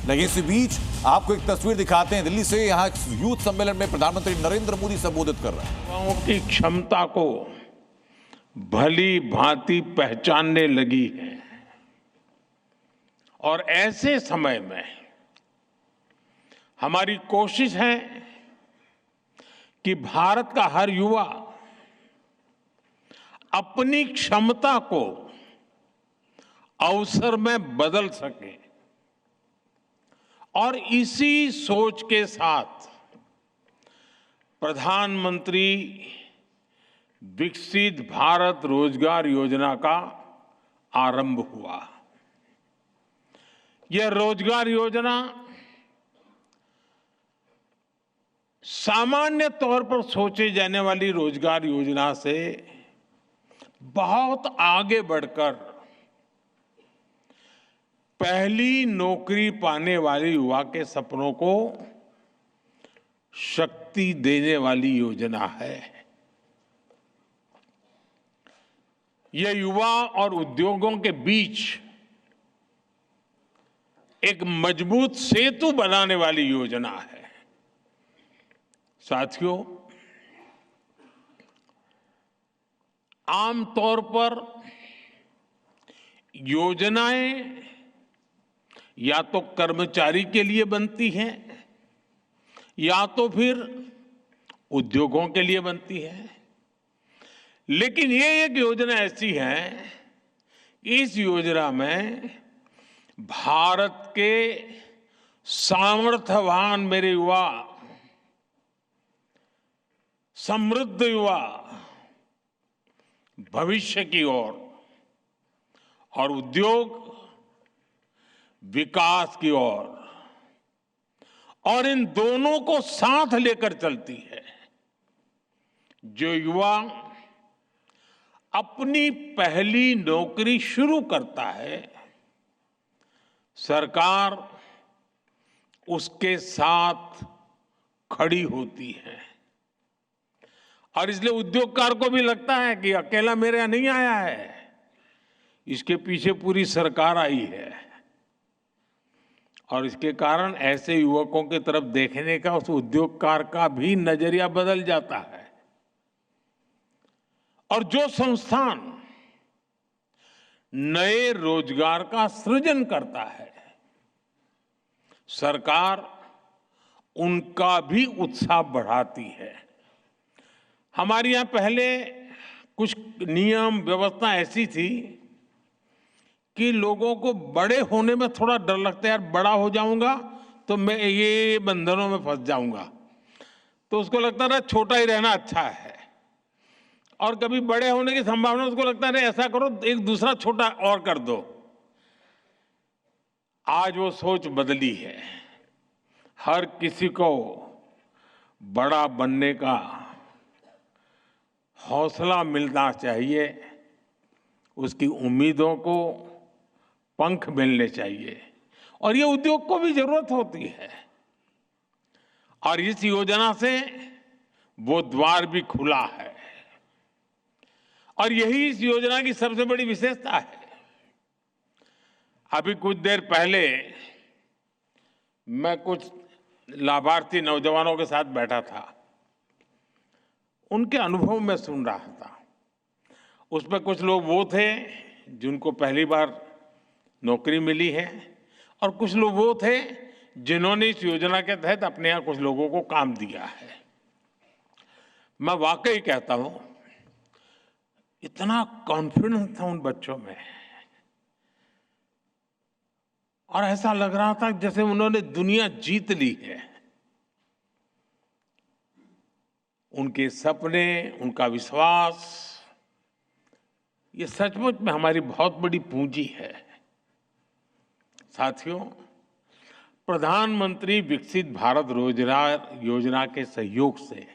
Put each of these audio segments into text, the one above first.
लेकिन इसी बीच आपको एक तस्वीर दिखाते हैं दिल्ली से। यहां यूथ सम्मेलन में प्रधानमंत्री नरेंद्र मोदी संबोधित कर रहे हैं। युवाओं की क्षमता को भली भांति पहचानने लगी है और ऐसे समय में हमारी कोशिश है कि भारत का हर युवा अपनी क्षमता को अवसर में बदल सके और इसी सोच के साथ प्रधानमंत्री विकसित भारत रोजगार योजना का आरंभ हुआ। यह रोजगार योजना सामान्य तौर पर सोचे जाने वाली रोजगार योजना से बहुत आगे बढ़कर पहली नौकरी पाने वाले युवा के सपनों को शक्ति देने वाली योजना है। यह युवा और उद्योगों के बीच एक मजबूत सेतु बनाने वाली योजना है। साथियों, आमतौर पर योजनाएं या तो कर्मचारी के लिए बनती हैं या तो फिर उद्योगों के लिए बनती है, लेकिन ये एक योजना ऐसी है, इस योजना में भारत के सामर्थ्यवान मेरे युवा, समृद्ध युवा भविष्य की ओर और उद्योग विकास की ओर और इन दोनों को साथ लेकर चलती है। जो युवा अपनी पहली नौकरी शुरू करता है, सरकार उसके साथ खड़ी होती है और इसलिए उद्योगकार को भी लगता है कि अकेला मेरे यहां नहीं आया है, इसके पीछे पूरी सरकार आई है और इसके कारण ऐसे युवकों की तरफ देखने का उस उद्योगकार का भी नजरिया बदल जाता है। और जो संस्थान नए रोजगार का सृजन करता है, सरकार उनका भी उत्साह बढ़ाती है। हमारे यहां पहले कुछ नियम व्यवस्था ऐसी थी कि लोगों को बड़े होने में थोड़ा डर लगता है, यार बड़ा हो जाऊंगा तो मैं ये बंधनों में फंस जाऊंगा, तो उसको लगता था छोटा ही रहना अच्छा है। और कभी बड़े होने की संभावना, उसको लगता है ऐसा करो एक दूसरा छोटा और कर दो। आज वो सोच बदली है। हर किसी को बड़ा बनने का हौसला मिलना चाहिए, उसकी उम्मीदों को पंख मिलने चाहिए और ये उद्योग को भी जरूरत होती है। और इस योजना से वो द्वार भी खुला है और यही इस योजना की सबसे बड़ी विशेषता है। अभी कुछ देर पहले मैं कुछ लाभार्थी नौजवानों के साथ बैठा था, उनके अनुभव में सुन रहा था। उसमें कुछ लोग वो थे जिनको पहली बार नौकरी मिली है और कुछ लोग वो थे जिन्होंने इस योजना के तहत अपने यहां कुछ लोगों को काम दिया है। मैं वाकई कहता हूं, इतना कॉन्फिडेंस था उन बच्चों में और ऐसा लग रहा था जैसे उन्होंने दुनिया जीत ली है। उनके सपने, उनका विश्वास, ये सचमुच में हमारी बहुत बड़ी पूंजी है। साथियों, प्रधानमंत्री विकसित भारत रोजगार योजना के सहयोग से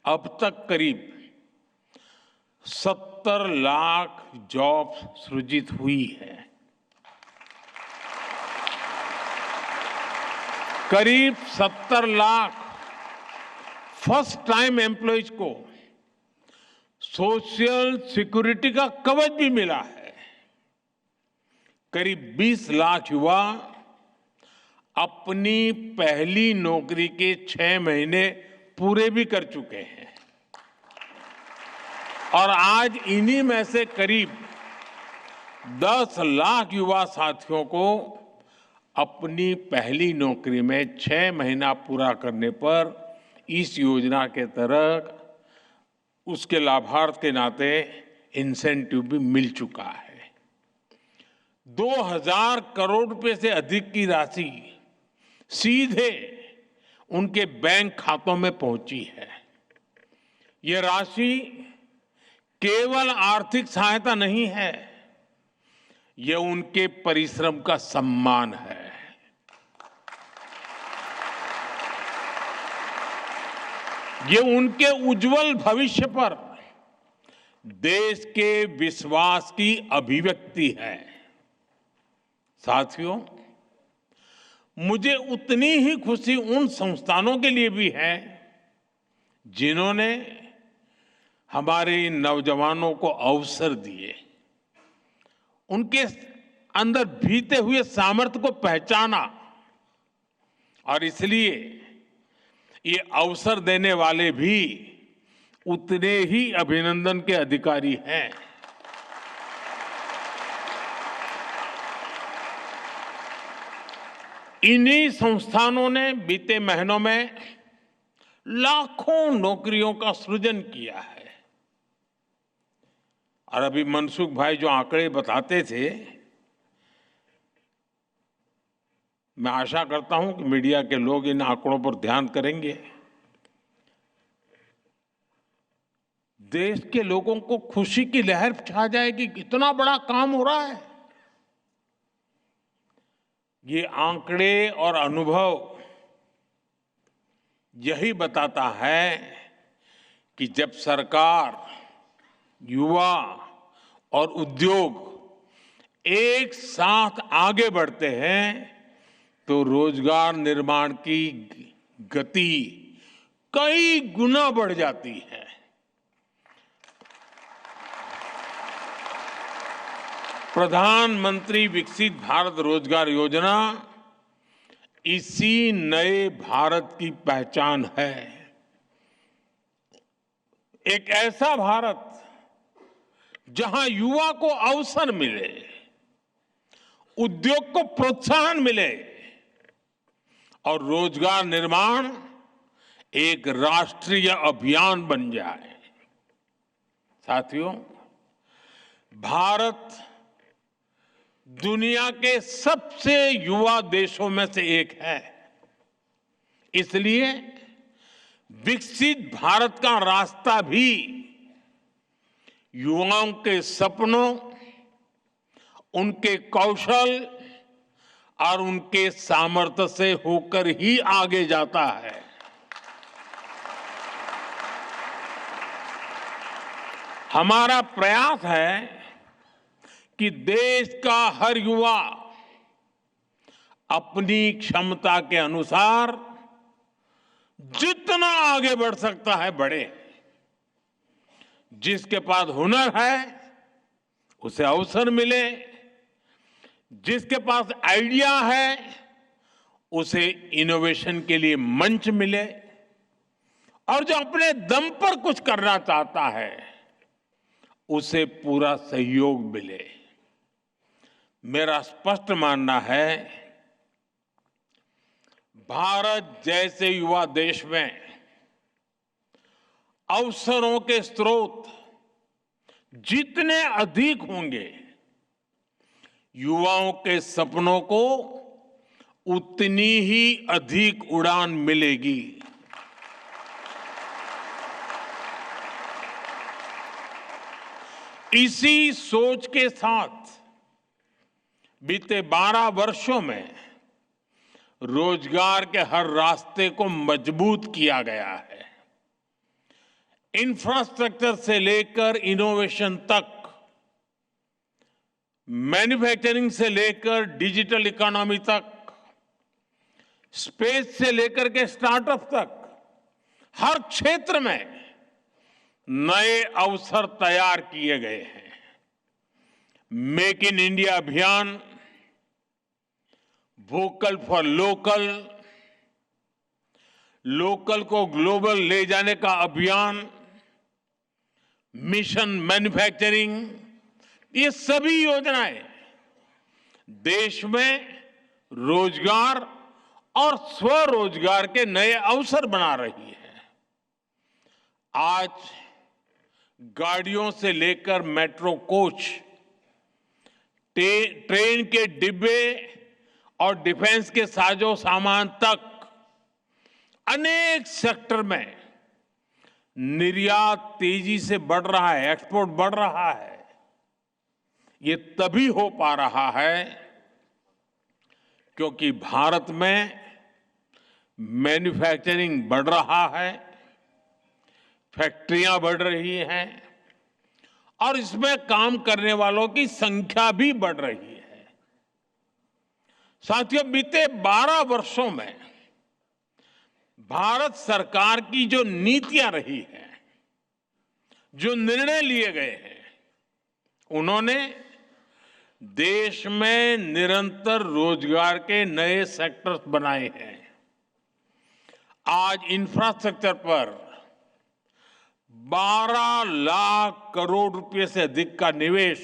अब तक करीब 70 लाख जॉब सृजित हुई है। करीब 70 लाख फर्स्ट टाइम एम्प्लॉयज को सोशल सिक्योरिटी का कवच भी मिला है। करीब 20 लाख युवा अपनी पहली नौकरी के 6 महीने पूरे भी कर चुके हैं और आज इन्हीं में से करीब 10 लाख युवा साथियों को अपनी पहली नौकरी में 6 महीना पूरा करने पर इस योजना के तहत उसके लाभार्थ के नाते इंसेंटिव भी मिल चुका है। 2000 करोड़ रुपए से अधिक की राशि सीधे उनके बैंक खातों में पहुंची है। यह राशि केवल आर्थिक सहायता नहीं है, यह उनके परिश्रम का सम्मान है। ये उनके उज्जवल भविष्य पर देश के विश्वास की अभिव्यक्ति है। साथियों, मुझे उतनी ही खुशी उन संस्थानों के लिए भी है जिन्होंने हमारे नौजवानों को अवसर दिए, उनके अंदर भीते हुए सामर्थ्य को पहचाना और इसलिए ये अवसर देने वाले भी उतने ही अभिनंदन के अधिकारी हैं। इन्हीं संस्थानों ने बीते महीनों में लाखों नौकरियों का सृजन किया है और अभी मनसुख भाई जो आंकड़े बताते थे, मैं आशा करता हूं कि मीडिया के लोग इन आंकड़ों पर ध्यान करेंगे। देश के लोगों को खुशी की लहर छा जाएगी, इतना बड़ा काम हो रहा है। ये आंकड़े और अनुभव यही बताता है कि जब सरकार, युवा और उद्योग एक साथ आगे बढ़ते हैं तो रोजगार निर्माण की गति कई गुना बढ़ जाती है। प्रधानमंत्री विकसित भारत रोजगार योजना इसी नए भारत की पहचान है। एक ऐसा भारत जहां युवा को अवसर मिले, उद्योग को प्रोत्साहन मिले और रोजगार निर्माण एक राष्ट्रीय अभियान बन जाए। साथियों, भारत दुनिया के सबसे युवा देशों में से एक है। इसलिए विकसित भारत का रास्ता भी युवाओं के सपनों, उनके कौशल और उनके सामर्थ्य से होकर ही आगे जाता है। हमारा प्रयास है कि देश का हर युवा अपनी क्षमता के अनुसार जितना आगे बढ़ सकता है बढ़े। जिसके पास हुनर है उसे अवसर मिले, जिसके पास आइडिया है उसे इनोवेशन के लिए मंच मिले और जो अपने दम पर कुछ करना चाहता है उसे पूरा सहयोग मिले। मेरा स्पष्ट मानना है, भारत जैसे युवा देश में अवसरों के स्रोत जितने अधिक होंगे, युवाओं के सपनों को उतनी ही अधिक उड़ान मिलेगी। इसी सोच के साथ बीते 12 वर्षों में रोजगार के हर रास्ते को मजबूत किया गया है। इंफ्रास्ट्रक्चर से लेकर इनोवेशन तक, मैन्युफैक्चरिंग से लेकर डिजिटल इकोनॉमी तक, स्पेस से लेकर के स्टार्टअप तक, हर क्षेत्र में नए अवसर तैयार किए गए हैं। मेक इन इंडिया अभियान वोकल फॉर लोकल, लोकल को ग्लोबल ले जाने का अभियान, मिशन मैन्युफैक्चरिंग, ये सभी योजनाएं देश में रोजगार और स्वरोजगार के नए अवसर बना रही है। आज गाड़ियों से लेकर मेट्रो कोच, ट्रेन के डिब्बे और डिफेंस के साजो सामान तक अनेक सेक्टर में निर्यात तेजी से बढ़ रहा है, एक्सपोर्ट बढ़ रहा है। ये तभी हो पा रहा है क्योंकि भारत में मैन्युफैक्चरिंग बढ़ रहा है, फैक्ट्रियां बढ़ रही हैं और इसमें काम करने वालों की संख्या भी बढ़ रही है। साथियों, बीते 12 वर्षों में भारत सरकार की जो नीतियां रही हैं, जो निर्णय लिए गए हैं, उन्होंने देश में निरंतर रोजगार के नए सेक्टर्स बनाए हैं। आज इंफ्रास्ट्रक्चर पर 12 लाख करोड़ रुपए से अधिक का निवेश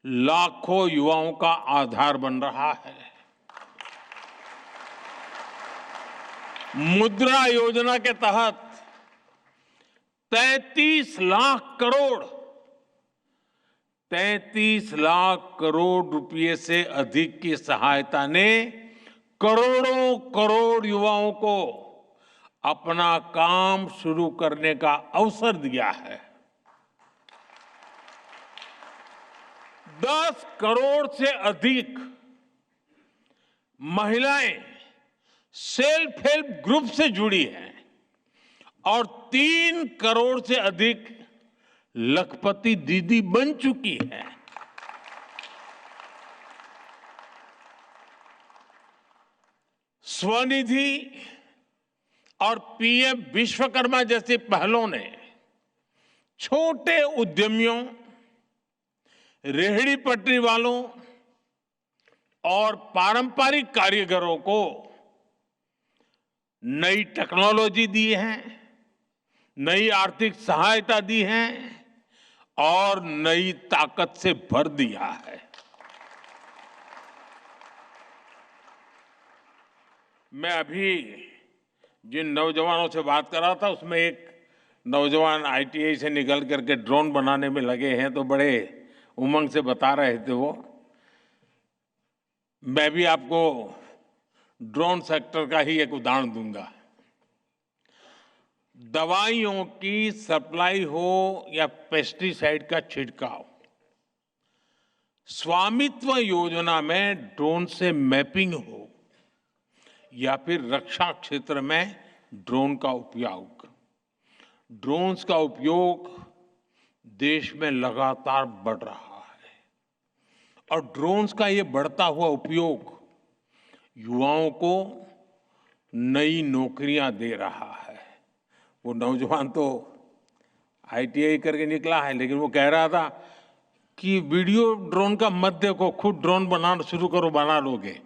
लाखों युवाओं का आधार बन रहा है। मुद्रा योजना के तहत 33 लाख करोड़ रुपए से अधिक की सहायता ने करोड़ों करोड़ युवाओं को अपना काम शुरू करने का अवसर दिया है। 10 करोड़ से अधिक महिलाएं सेल्फ हेल्प ग्रुप से जुड़ी हैं और 3 करोड़ से अधिक लखपति दीदी बन चुकी है। स्वनिधि और पीएम विश्वकर्मा जैसी पहलों ने छोटे उद्यमियों, रेहड़ी पटरी वालों और पारंपरिक कारीगरों को नई टेक्नोलॉजी दी है, नई आर्थिक सहायता दी है और नई ताकत से भर दिया है। मैं अभी जिन नौजवानों से बात कर रहा था उसमें एक नौजवान आईटीआई से निकल करके ड्रोन बनाने में लगे हैं, तो बड़े उमंग से बता रहे थे वो। मैं भी आपको ड्रोन सेक्टर का ही एक उदाहरण दूंगा। दवाइयों की सप्लाई हो या पेस्टिसाइड का छिड़काव, स्वामित्व योजना में ड्रोन से मैपिंग हो या फिर रक्षा क्षेत्र में ड्रोन का उपयोग, ड्रोन्स का उपयोग देश में लगातार बढ़ रहा है और ड्रोन्स का ये बढ़ता हुआ उपयोग युवाओं को नई नौकरियां दे रहा है। वो नौजवान तो आईटीआई करके निकला है, लेकिन वो कह रहा था कि वीडियो ड्रोन का मत देखो, खुद ड्रोन बनाना शुरू करो, बना लोगे।